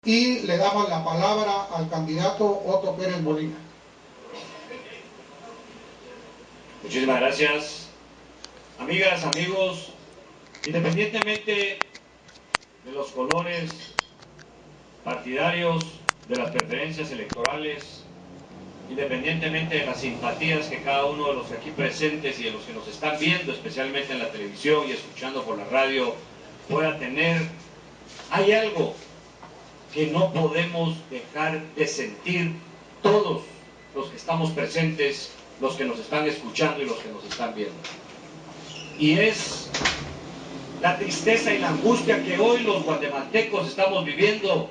y le damos la palabra al candidato Otto Pérez Molina. Muchísimas gracias. Amigas, amigos, independientemente de los colores partidarios, de las preferencias electorales, independientemente de las simpatías que cada uno de los aquí presentes y de los que nos están viendo, especialmente en la televisión y escuchando por la radio, pueda tener, hay algo que no podemos dejar de sentir todos los que estamos presentes, los que nos están escuchando y los que nos están viendo. Y es la tristeza y la angustia que hoy los guatemaltecos estamos viviendo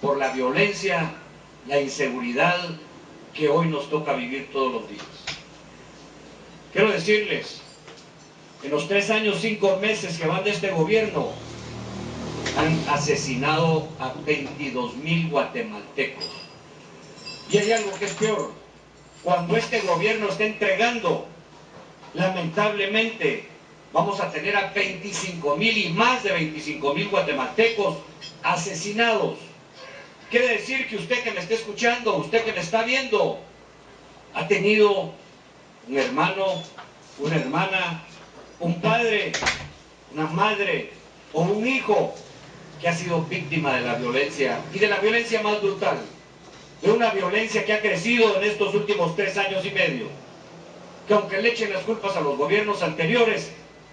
por la violencia, la inseguridad que hoy nos toca vivir todos los días. Quiero decirles, en los 3 años, 5 meses que van de este gobierno, han asesinado a 22,000 guatemaltecos. Y hay algo que es peor. Cuando este gobierno esté entregando, lamentablemente, vamos a tener a 25,000 y más de 25,000 guatemaltecos asesinados. Quiere decir que usted que me está escuchando, usted que me está viendo, ha tenido un hermano, una hermana, un padre, una madre o un hijo que ha sido víctima de la violencia, y de la violencia más brutal, de una violencia que ha crecido en estos últimos 3 años y medio, que aunque le echen las culpas a los gobiernos anteriores,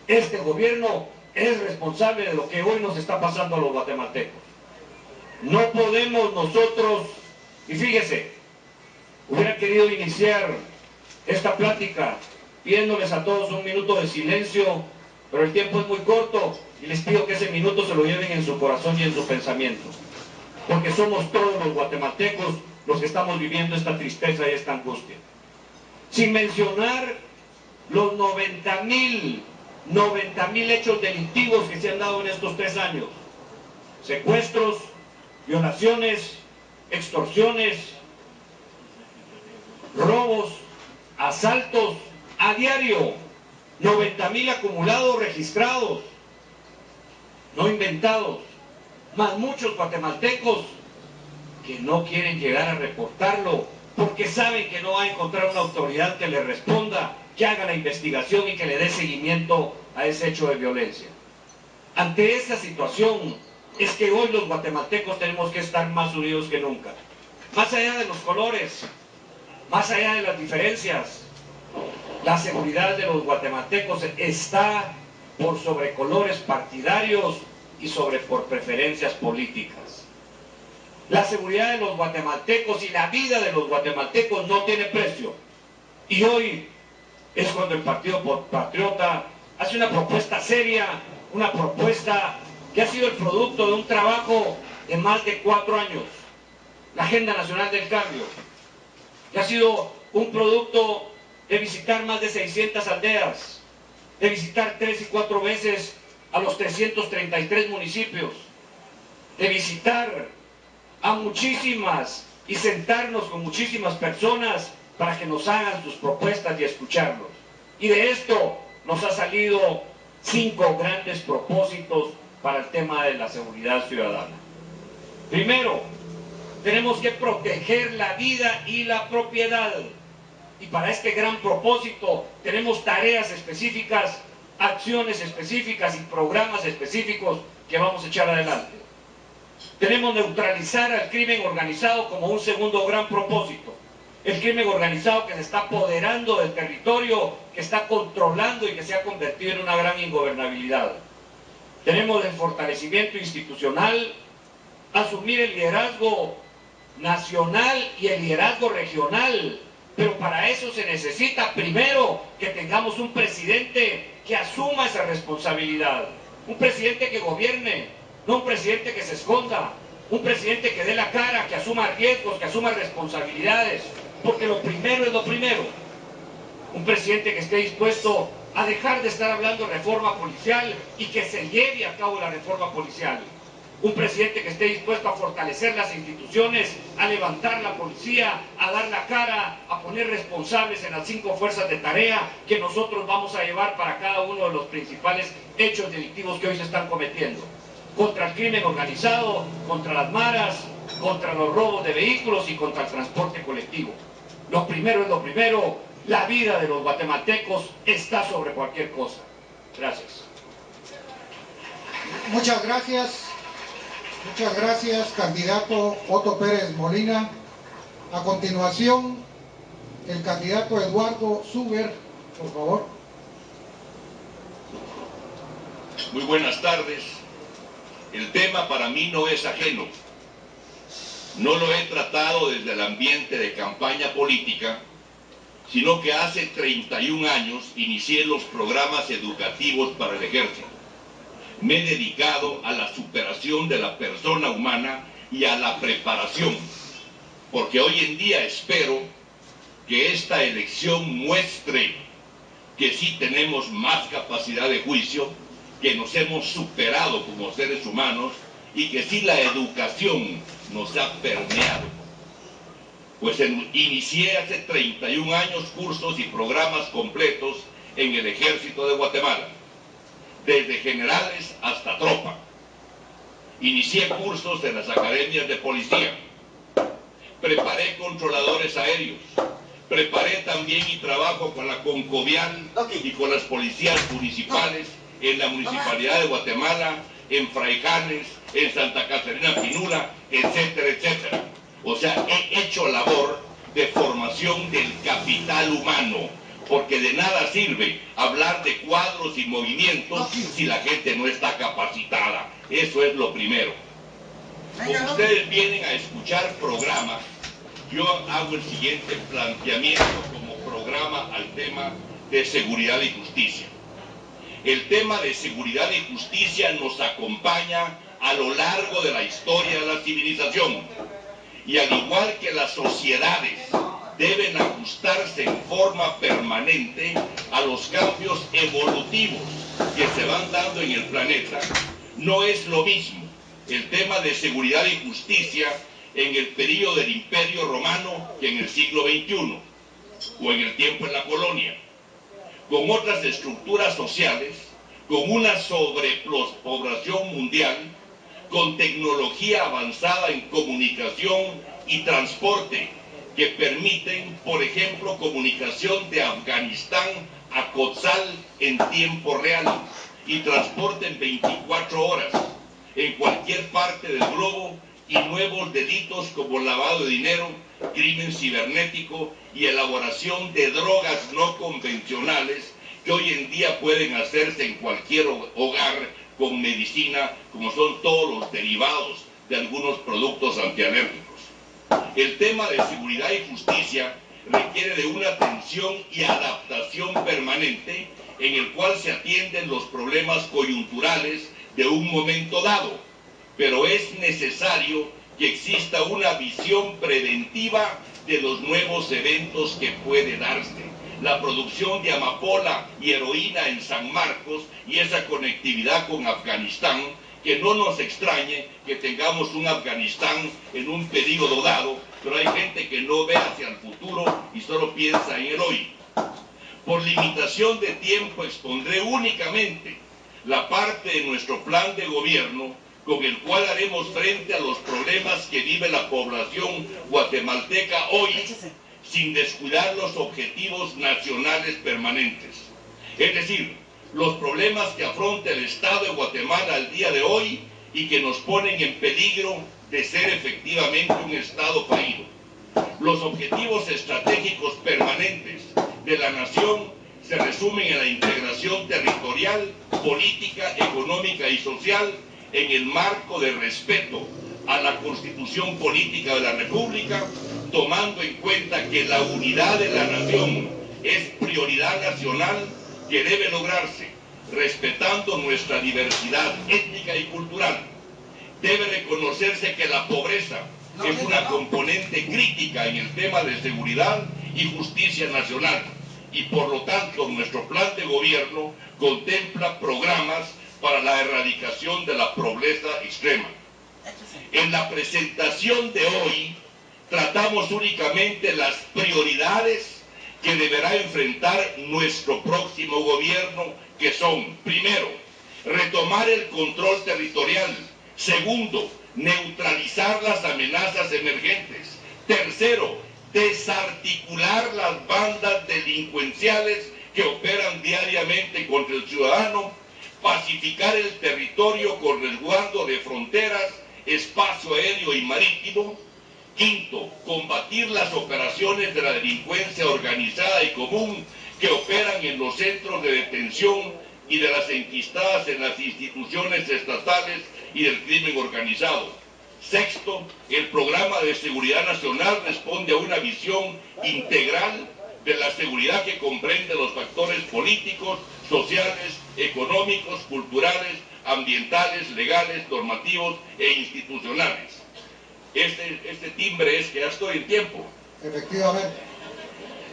este gobierno es responsable de lo que hoy nos está pasando a los guatemaltecos. No podemos nosotros, y fíjese, hubiera querido iniciar esta plática pidiéndoles a todos un minuto de silencio, pero el tiempo es muy corto y les pido que ese minuto se lo lleven en su corazón y en su pensamiento, porque somos todos los guatemaltecos los que estamos viviendo esta tristeza y esta angustia. Sin mencionar los 90,000 hechos delictivos que se han dado en estos 3 años. Secuestros, violaciones, extorsiones, robos, asaltos a diario, 90,000 acumulados registrados, no inventados, más muchos guatemaltecos que no quieren llegar a reportarlo porque saben que no va a encontrar una autoridad que le responda, que haga la investigación y que le dé seguimiento a ese hecho de violencia. Ante esta situación es que hoy los guatemaltecos tenemos que estar más unidos que nunca. Más allá de los colores, más allá de las diferencias, la seguridad de los guatemaltecos está por sobre colores partidarios y por preferencias políticas. La seguridad de los guatemaltecos y la vida de los guatemaltecos no tiene precio. Y hoy es cuando el Partido Patriota hace una propuesta seria, una propuesta que ha sido el producto de un trabajo de más de 4 años. La Agenda Nacional del Cambio, que ha sido un producto de visitar más de 600 aldeas, de visitar 3 y 4 veces a los 333 municipios, de visitar a muchísimas y sentarnos con muchísimas personas para que nos hagan sus propuestas y escucharlos. Y de esto nos ha salido 5 grandes propósitos para el tema de la seguridad ciudadana. Primero, tenemos que proteger la vida y la propiedad. Y para este gran propósito tenemos tareas específicas, acciones específicas y programas específicos que vamos a echar adelante. Tenemos neutralizar al crimen organizado como un segundo gran propósito. El crimen organizado que se está apoderando del territorio, que está controlando y que se ha convertido en una gran ingobernabilidad. Tenemos el fortalecimiento institucional, asumir el liderazgo nacional y el liderazgo regional, pero para eso se necesita primero que tengamos un presidente que asuma esa responsabilidad, un presidente que gobierne, no un presidente que se esconda, un presidente que dé la cara, que asuma riesgos, que asuma responsabilidades, porque lo primero es lo primero. Un presidente que esté dispuesto a dejar de estar hablando de reforma policial y que se lleve a cabo la reforma policial. Un presidente que esté dispuesto a fortalecer las instituciones, a levantar la policía, a dar la cara, a poner responsables en las 5 fuerzas de tarea que nosotros vamos a llevar para cada uno de los principales hechos delictivos que hoy se están cometiendo. contra el crimen organizado, contra las maras, contra los robos de vehículos y contra el transporte colectivo. Lo primero es lo primero, la vida de los guatemaltecos está sobre cualquier cosa. Gracias. Muchas gracias, candidato Otto Pérez Molina. A continuación, el candidato Eduardo Zuber, por favor. Muy buenas tardes. El tema para mí no es ajeno. No lo he tratado desde el ambiente de campaña política, sino que hace 31 años inicié los programas educativos para el ejército. Me he dedicado a la superación de la persona humana y a la preparación, porque hoy en día espero que esta elección muestre que sí tenemos más capacidad de juicio, que nos hemos superado como seres humanos y que sí la educación nos ha permeado. Pues inicié hace 31 años cursos y programas completos en el Ejército de Guatemala, desde generales hasta tropa. Inicié cursos en las academias de policía, preparé controladores aéreos, preparé también y trabajo con la Concovial y con las policías municipales en la Municipalidad de Guatemala, en Fraijanes, en Santa Catarina Pinula, etcétera, etcétera. O sea, he hecho labor de formación del capital humano, porque de nada sirve hablar de cuadros y movimientos si la gente no está capacitada. Eso es lo primero. Como ustedes vienen a escuchar programas, yo hago el siguiente planteamiento como programa al tema de seguridad y justicia. El tema de seguridad y justicia nos acompaña a lo largo de la historia de la civilización. Y al igual que las sociedades deben ajustarse en forma permanente a los cambios evolutivos que se van dando en el planeta, no es lo mismo el tema de seguridad y justicia en el periodo del Imperio Romano que en el siglo XXI o en el tiempo en la colonia, con otras estructuras sociales, con una sobrepoblación mundial, con tecnología avanzada en comunicación y transporte que permiten, por ejemplo, comunicación de Afganistán a Kotzal en tiempo real y transporte en 24 horas en cualquier parte del globo, y nuevos delitos como lavado de dinero, crimen cibernético y elaboración de drogas no convencionales que hoy en día pueden hacerse en cualquier hogar con medicina, como son todos los derivados de algunos productos antialérgicos. El tema de seguridad y justicia requiere de una atención y adaptación permanente en el cual se atienden los problemas coyunturales de un momento dado, pero es necesario que exista una visión preventiva de los nuevos eventos que puede darse. La producción de amapola y heroína en San Marcos y esa conectividad con Afganistán, que no nos extrañe que tengamos un Afganistán en un periodo dado, pero hay gente que no ve hacia el futuro y solo piensa en el hoy. Por limitación de tiempo expondré únicamente la parte de nuestro plan de gobierno con el cual haremos frente a los problemas que vive la población guatemalteca hoy, sin descuidar los objetivos nacionales permanentes. Es decir, los problemas que afronta el Estado de Guatemala al día de hoy y que nos ponen en peligro de ser efectivamente un Estado fallido. Los objetivos estratégicos permanentes de la nación se resumen en la integración territorial, política, económica y social en el marco de respeto a la Constitución Política de la República, tomando en cuenta que la unidad de la nación es prioridad nacional que debe lograrse respetando nuestra diversidad étnica y cultural. Debe reconocerse que la pobreza es una componente crítica en el tema de seguridad y justicia nacional, y por lo tanto nuestro plan de gobierno contempla programas para la erradicación de la pobreza extrema. En la presentación de hoy tratamos únicamente las prioridades que deberá enfrentar nuestro próximo gobierno, que son, primero, retomar el control territorial Segundo, neutralizar las amenazas emergentes. Tercero, desarticular las bandas delincuenciales que operan diariamente contra el ciudadano, pacificar el territorio con resguardo de fronteras, espacio aéreo y marítimo. Quinto, combatir las operaciones de la delincuencia organizada y común que operan en los centros de detención y de las enquistadas en las instituciones estatales y del crimen organizado. Sexto, el programa de seguridad nacional responde a una visión integral de la seguridad que comprende los factores políticos, sociales, económicos, culturales, ambientales, legales, normativos e institucionales. Este timbre es que ya estoy en tiempo. Efectivamente.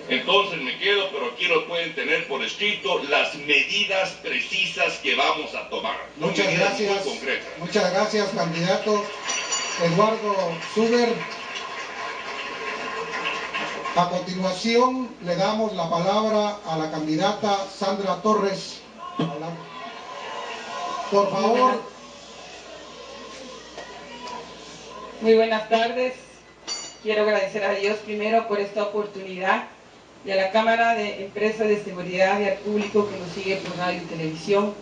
Entonces me quedo, pero aquí lo pueden tener por escrito, las medidas precisas que vamos a tomar. Muchas gracias. Muy concretas. Muchas gracias, candidato Eduardo Suber. A continuación le damos la palabra a la candidata Sandra Torres. Por favor. Muy buenas tardes. Quiero agradecer a Dios primero por esta oportunidad y a la Cámara de Empresas de Seguridad y al público que nos sigue por radio y televisión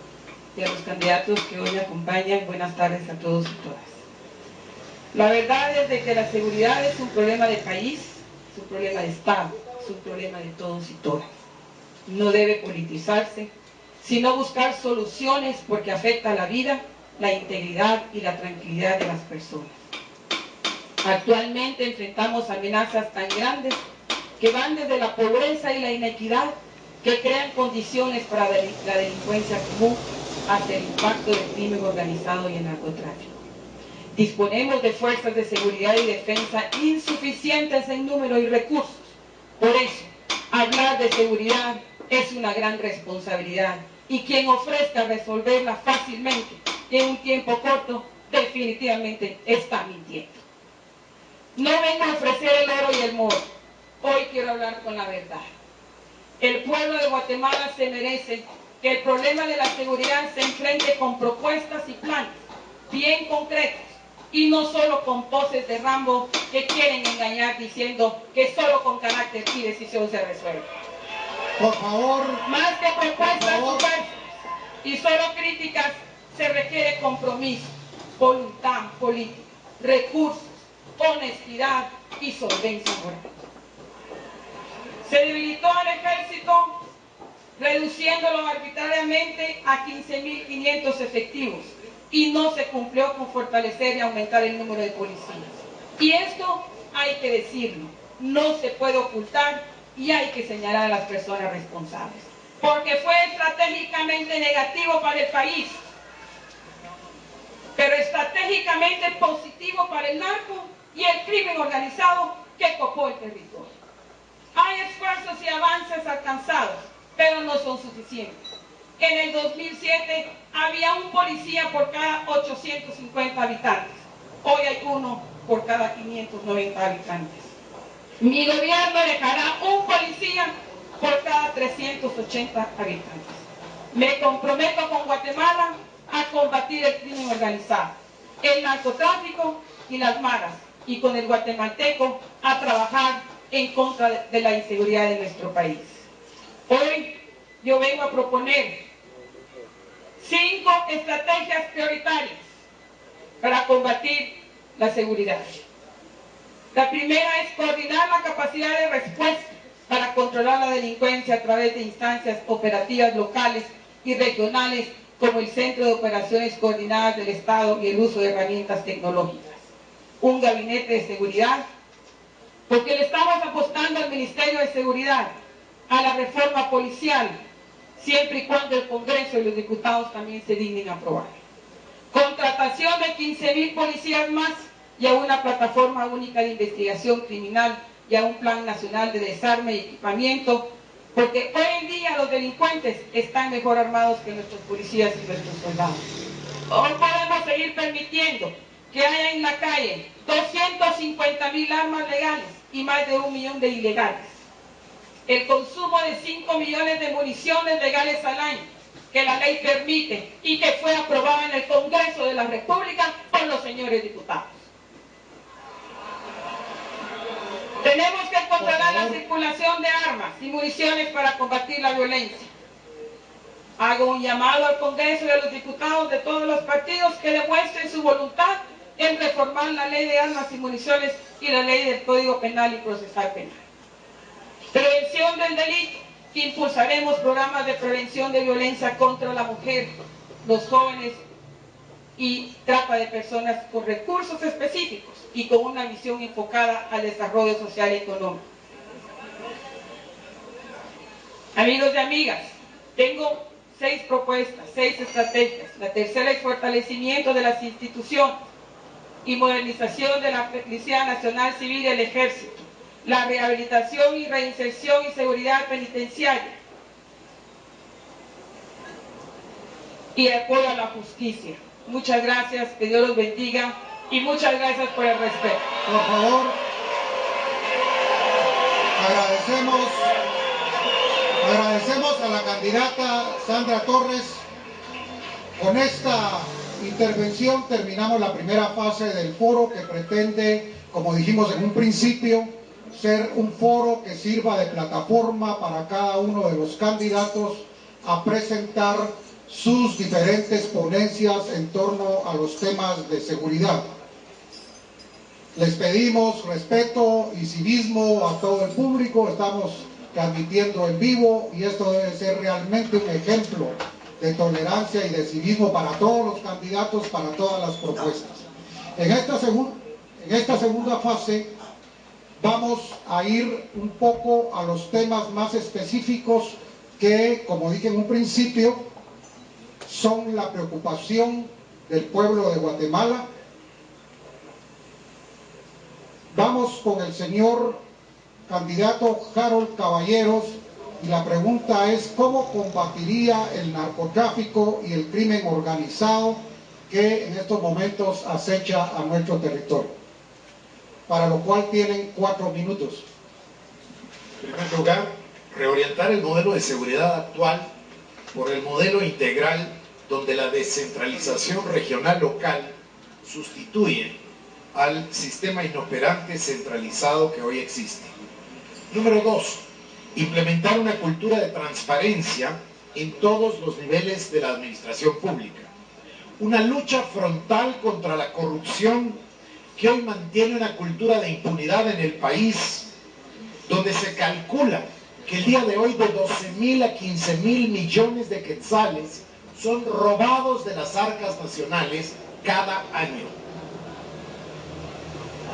y a los candidatos que hoy me acompañan. Buenas tardes a todos y todas. La verdad es de que la seguridad es un problema de país, es un problema de Estado, es un problema de todos y todas. No debe politizarse, sino buscar soluciones porque afecta la vida, la integridad y la tranquilidad de las personas. Actualmente enfrentamos amenazas tan grandes que van desde la pobreza y la inequidad, que crean condiciones para la delincuencia común, hasta el impacto del crimen organizado y el narcotráfico. Disponemos de fuerzas de seguridad y defensa insuficientes en número y recursos. Por eso, hablar de seguridad es una gran responsabilidad y quien ofrezca resolverla fácilmente en un tiempo corto, definitivamente está mintiendo. No vengo a ofrecer el oro y el moro. Hoy quiero hablar con la verdad. El pueblo de Guatemala se merece que el problema de la seguridad se enfrente con propuestas y planes bien concretos y no solo con poses de Rambo que quieren engañar diciendo que solo con carácter y decisión se resuelve. Por favor. Más que propuestas y solo críticas, se requiere compromiso, voluntad política, recursos, honestidad y solvencia moral. Se debilitó al ejército reduciéndolo arbitrariamente a 15.500 efectivos y no se cumplió con fortalecer y aumentar el número de policías. Y esto hay que decirlo, no se puede ocultar y hay que señalar a las personas responsables, porque fue estratégicamente negativo para el país, pero estratégicamente positivo para el narco y el crimen organizado que copó el territorio. Hay esfuerzos y avances alcanzados, pero no son suficientes. En el 2007 había un policía por cada 850 habitantes. Hoy hay uno por cada 590 habitantes. Mi gobierno dejará un policía por cada 380 habitantes. Me comprometo con Guatemala a combatir el crimen organizado, el narcotráfico y las maras, y con el guatemalteco a trabajar en contra de la inseguridad de nuestro país. Hoy yo vengo a proponer 5 estrategias prioritarias para combatir la seguridad. La primera es coordinar la capacidad de respuesta para controlar la delincuencia a través de instancias operativas locales y regionales como el Centro de Operaciones Coordinadas del Estado y el uso de herramientas tecnológicas. Un gabinete de seguridad, porque le estamos apostando al Ministerio de Seguridad, a la reforma policial, siempre y cuando el Congreso y los diputados también se dignen a aprobar. Contratación de 15.000 policías más y a una plataforma única de investigación criminal y a un plan nacional de desarme y equipamiento, porque hoy en día los delincuentes están mejor armados que nuestros policías y nuestros soldados. No podemos seguir permitiendo que haya en la calle 250.000 armas legales y más de 1 millón de ilegales. El consumo de 5 millones de municiones legales al año que la ley permite y que fue aprobada en el Congreso de la República por los señores diputados. Tenemos que controlar la circulación de armas y municiones para combatir la violencia. Hago un llamado al Congreso y a los diputados de todos los partidos que demuestren su voluntad en reformar la ley de armas y municiones y la ley del Código Penal y Procesal Penal. Prevención del delito. Impulsaremos programas de prevención de violencia contra la mujer, los jóvenes y trata de personas con recursos específicos y con una visión enfocada al desarrollo social y económico. Amigos y amigas, tengo 6 propuestas, 6 estrategias. La tercera es fortalecimiento de las instituciones y modernización de la Policía Nacional Civil y el Ejército, la rehabilitación y reinserción y seguridad penitenciaria y apoyo a la justicia. Muchas gracias, que Dios los bendiga y muchas gracias por el respeto. Por favor, agradecemos a la candidata Sandra Torres. Con esta intervención terminamos la primera fase del foro, que pretende, como dijimos en un principio, ser un foro que sirva de plataforma para cada uno de los candidatos a presentar sus diferentes ponencias en torno a los temas de seguridad. Les pedimos respeto y civismo a todo el público. Estamos transmitiendo en vivo y esto debe ser realmente un ejemplo de tolerancia y de civismo para todos los candidatos, para todas las propuestas. En esta segunda fase vamos a ir un poco a los temas más específicos que, como dije en un principio, son la preocupación del pueblo de Guatemala. Vamos con el señor candidato Harold Caballeros y la pregunta es: ¿cómo combatiría el narcotráfico y el crimen organizado que en estos momentos acecha a nuestro territorio? Para lo cual tienen 4 minutos. En primer lugar, reorientar el modelo de seguridad actual por el modelo integral, donde la descentralización regional local sustituye al sistema inoperante centralizado que hoy existe. Número 2, implementar una cultura de transparencia en todos los niveles de la administración pública. Una lucha frontal contra la corrupción que hoy mantiene una cultura de impunidad en el país, donde se calcula que el día de hoy de 12.000 a 15.000 millones de quetzales son robados de las arcas nacionales cada año.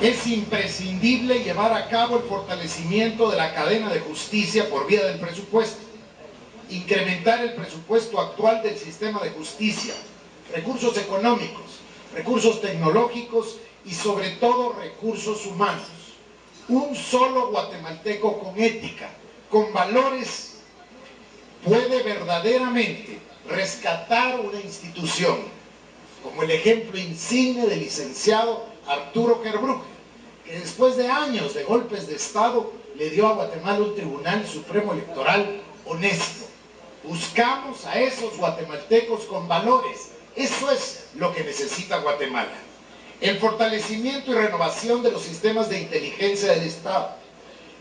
Es imprescindible llevar a cabo el fortalecimiento de la cadena de justicia por vía del presupuesto, incrementar el presupuesto actual del sistema de justicia, recursos económicos, recursos tecnológicos y sobre todo recursos humanos. Un solo guatemalteco con ética, con valores, puede verdaderamente rescatar una institución, como el ejemplo insigne del licenciado Arturo Kerbrugge, que después de años de golpes de Estado le dio a Guatemala un Tribunal Supremo Electoral honesto. Buscamos a esos guatemaltecos con valores. Eso es lo que necesita Guatemala. El fortalecimiento y renovación de los sistemas de inteligencia del Estado,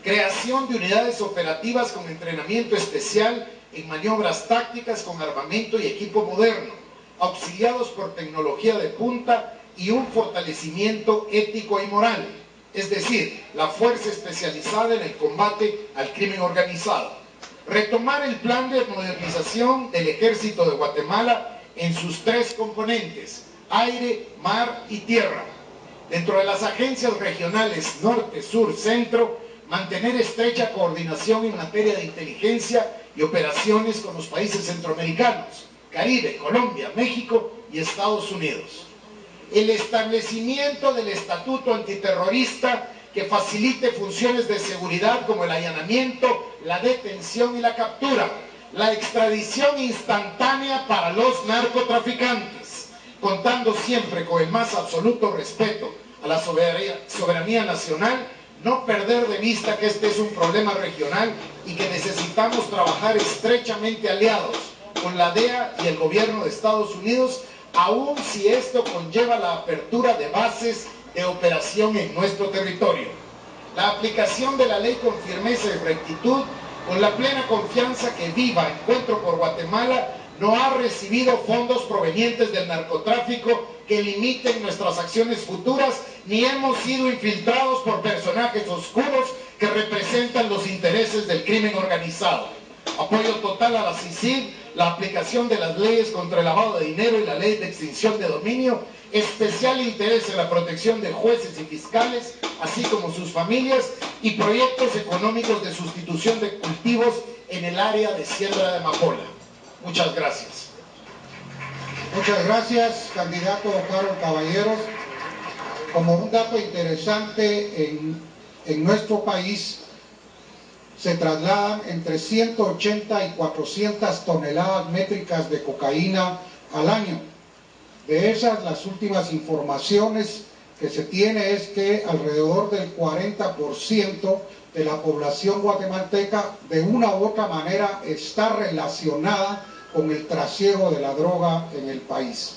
creación de unidades operativas con entrenamiento especial en maniobras tácticas con armamento y equipo moderno, auxiliados por tecnología de punta y un fortalecimiento ético y moral, es decir, la fuerza especializada en el combate al crimen organizado. Retomar el plan de modernización del Ejército de Guatemala en sus 3 componentes: aire, mar y tierra. Dentro de las agencias regionales norte, sur, centro, mantener estrecha coordinación en materia de inteligencia y operaciones con los países centroamericanos, Caribe, Colombia, México y Estados Unidos. El establecimiento del estatuto antiterrorista que facilite funciones de seguridad como el allanamiento, la detención y la captura, la extradición instantánea para los narcotraficantes, contando siempre con el más absoluto respeto a la soberanía nacional, no perder de vista que este es un problema regional y que necesitamos trabajar estrechamente aliados con la DEA y el gobierno de Estados Unidos, aun si esto conlleva la apertura de bases de operación en nuestro territorio. La aplicación de la ley con firmeza y rectitud, con la plena confianza que Viva Encuentro por Guatemala no ha recibido fondos provenientes del narcotráfico que limiten nuestras acciones futuras, ni hemos sido infiltrados por personajes oscuros que representan los intereses del crimen organizado. Apoyo total a la CICIG, la aplicación de las leyes contra el lavado de dinero y la ley de extinción de dominio, especial interés en la protección de jueces y fiscales, así como sus familias, y proyectos económicos de sustitución de cultivos en el área de siembra de amapola. Muchas gracias. Muchas gracias, candidato Carlos Caballeros. Como un dato interesante, en nuestro país se trasladan entre 180 y 400 toneladas métricas de cocaína al año. De esas, las últimas informaciones que se tiene es que alrededor del 40% de la población guatemalteca de una u otra manera está relacionada con el trasiego de la droga en el país.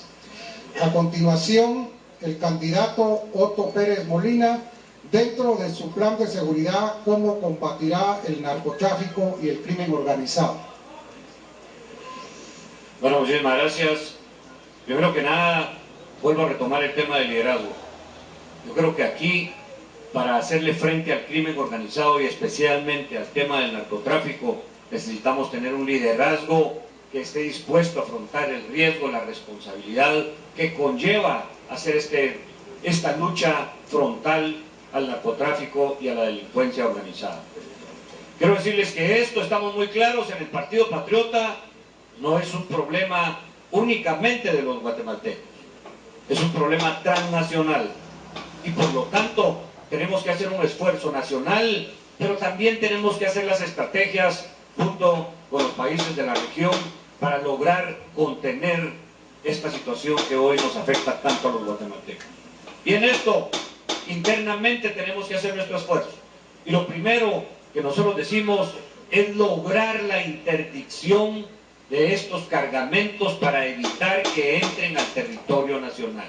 A continuación, el candidato Otto Pérez Molina, dentro de su plan de seguridad, cómo combatirá el narcotráfico y el crimen organizado. Bueno, muchísimas gracias. Primero que nada, vuelvo a retomar el tema del liderazgo. Yo creo que aquí, para hacerle frente al crimen organizado y especialmente al tema del narcotráfico, necesitamos tener un liderazgo que esté dispuesto a afrontar el riesgo, la responsabilidad que conlleva hacer esta lucha frontal al narcotráfico y a la delincuencia organizada. Quiero decirles que esto, estamos muy claros, en el Partido Patriota no es un problema únicamente de los guatemaltecos, es un problema transnacional y por lo tanto tenemos que hacer un esfuerzo nacional, pero también tenemos que hacer las estrategias junto con los países de la región para lograr contener esta situación que hoy nos afecta tanto a los guatemaltecos. Y en esto, internamente tenemos que hacer nuestro esfuerzo. Y lo primero que nosotros decimos es lograr la interdicción de estos cargamentos para evitar que entren al territorio nacional.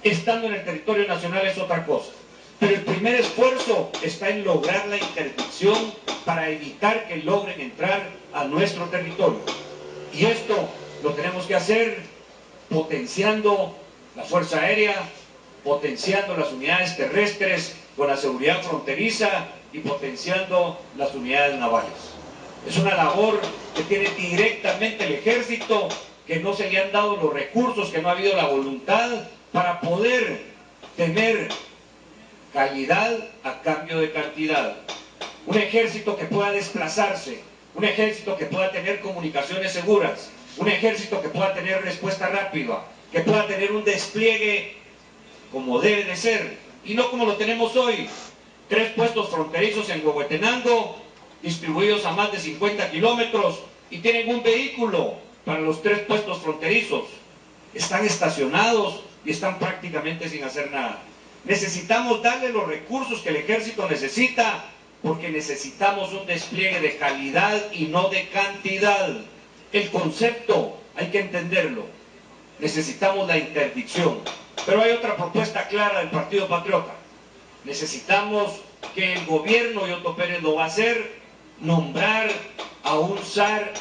Estando en el territorio nacional es otra cosa, pero el primer esfuerzo está en lograr la interdicción para evitar que logren entrar a nuestro territorio. Y esto lo tenemos que hacer potenciando la Fuerza Aérea, potenciando las unidades terrestres con la seguridad fronteriza y potenciando las unidades navales. Es una labor que tiene directamente el ejército, que no se le han dado los recursos, que no ha habido la voluntad para poder tener calidad a cambio de cantidad. Un ejército que pueda desplazarse, un ejército que pueda tener comunicaciones seguras, un ejército que pueda tener respuesta rápida, que pueda tener un despliegue como debe de ser, y no como lo tenemos hoy. 3 puestos fronterizos en Huehuetenango, distribuidos a más de 50 kilómetros, y tienen un vehículo para los 3 puestos fronterizos. Están estacionados y están prácticamente sin hacer nada. Necesitamos darle los recursos que el ejército necesita, porque necesitamos un despliegue de calidad y no de cantidad. El concepto hay que entenderlo. Necesitamos la interdicción. Pero hay otra propuesta clara del Partido Patriota. Necesitamos que el gobierno, y Otto Pérez lo va a hacer, nombrar a un zar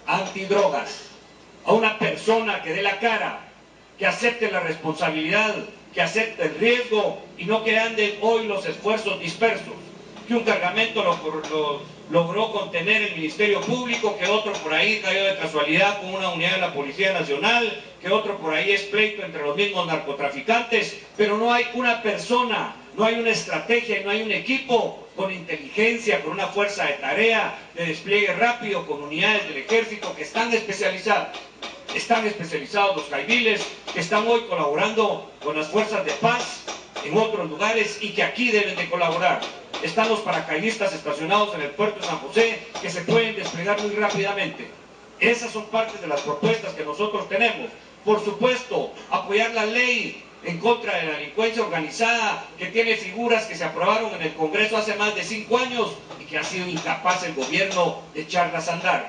antidrogas, a una persona que dé la cara, que acepte la responsabilidad, que acepte el riesgo y no que anden hoy los esfuerzos dispersos. Que un cargamento lo logró contener el Ministerio Público, que otro por ahí cayó de casualidad con una unidad de la Policía Nacional, que otro por ahí es pleito entre los mismos narcotraficantes, pero no hay una persona, no hay una estrategia y no hay un equipo con inteligencia, con una fuerza de tarea, de despliegue rápido, con unidades del ejército que están especializadas. Están especializados los caiviles, que están hoy colaborando con las fuerzas de paz en otros lugares y que aquí deben de colaborar. Están los paracaidistas estacionados en el puerto de San José, que se pueden desplegar muy rápidamente. Esas son partes de las propuestas que nosotros tenemos. Por supuesto, apoyar la ley en contra de la delincuencia organizada, que tiene figuras que se aprobaron en el Congreso hace más de 5 años y que ha sido incapaz el gobierno de echarlas a andar.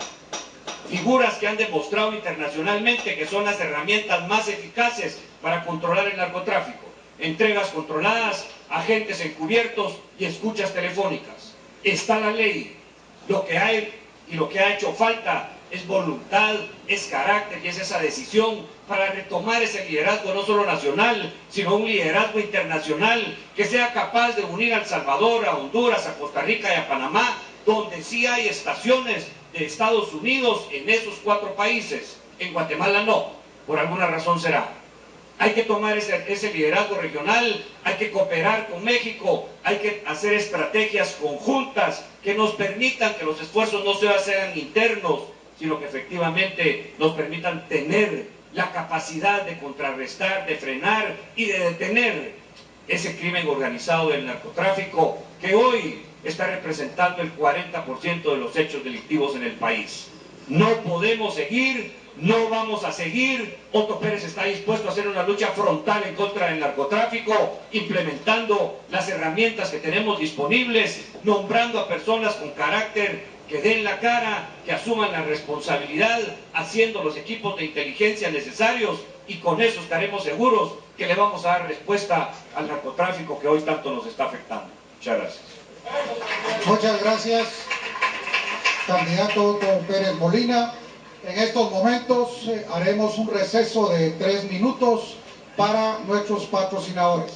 figuras que han demostrado internacionalmente que son las herramientas más eficaces para controlar el narcotráfico: entregas controladas, agentes encubiertos y escuchas telefónicas. Está la ley. Lo que hay y lo que ha hecho falta es voluntad, es carácter y es esa decisión para retomar ese liderazgo no solo nacional, sino un liderazgo internacional que sea capaz de unir a El Salvador, a Honduras, a Costa Rica y a Panamá, donde sí hay estaciones de Estados Unidos en esos 4 países. En Guatemala no, por alguna razón será. Hay que tomar ese liderazgo regional, hay que cooperar con México, hay que hacer estrategias conjuntas que nos permitan que los esfuerzos no sean internos, sino que efectivamente nos permitan tener la capacidad de contrarrestar, de frenar y de detener ese crimen organizado del narcotráfico que hoy está representando el 40% de los hechos delictivos en el país. No podemos seguir, no vamos a seguir. Otto Pérez está dispuesto a hacer una lucha frontal en contra del narcotráfico, implementando las herramientas que tenemos disponibles, nombrando a personas con carácter que den la cara, que asuman la responsabilidad, haciendo los equipos de inteligencia necesarios, y con eso estaremos seguros que le vamos a dar respuesta al narcotráfico que hoy tanto nos está afectando. Muchas gracias. Muchas gracias, candidato Otto Pérez Molina. En estos momentos haremos un receso de 3 minutos para nuestros patrocinadores.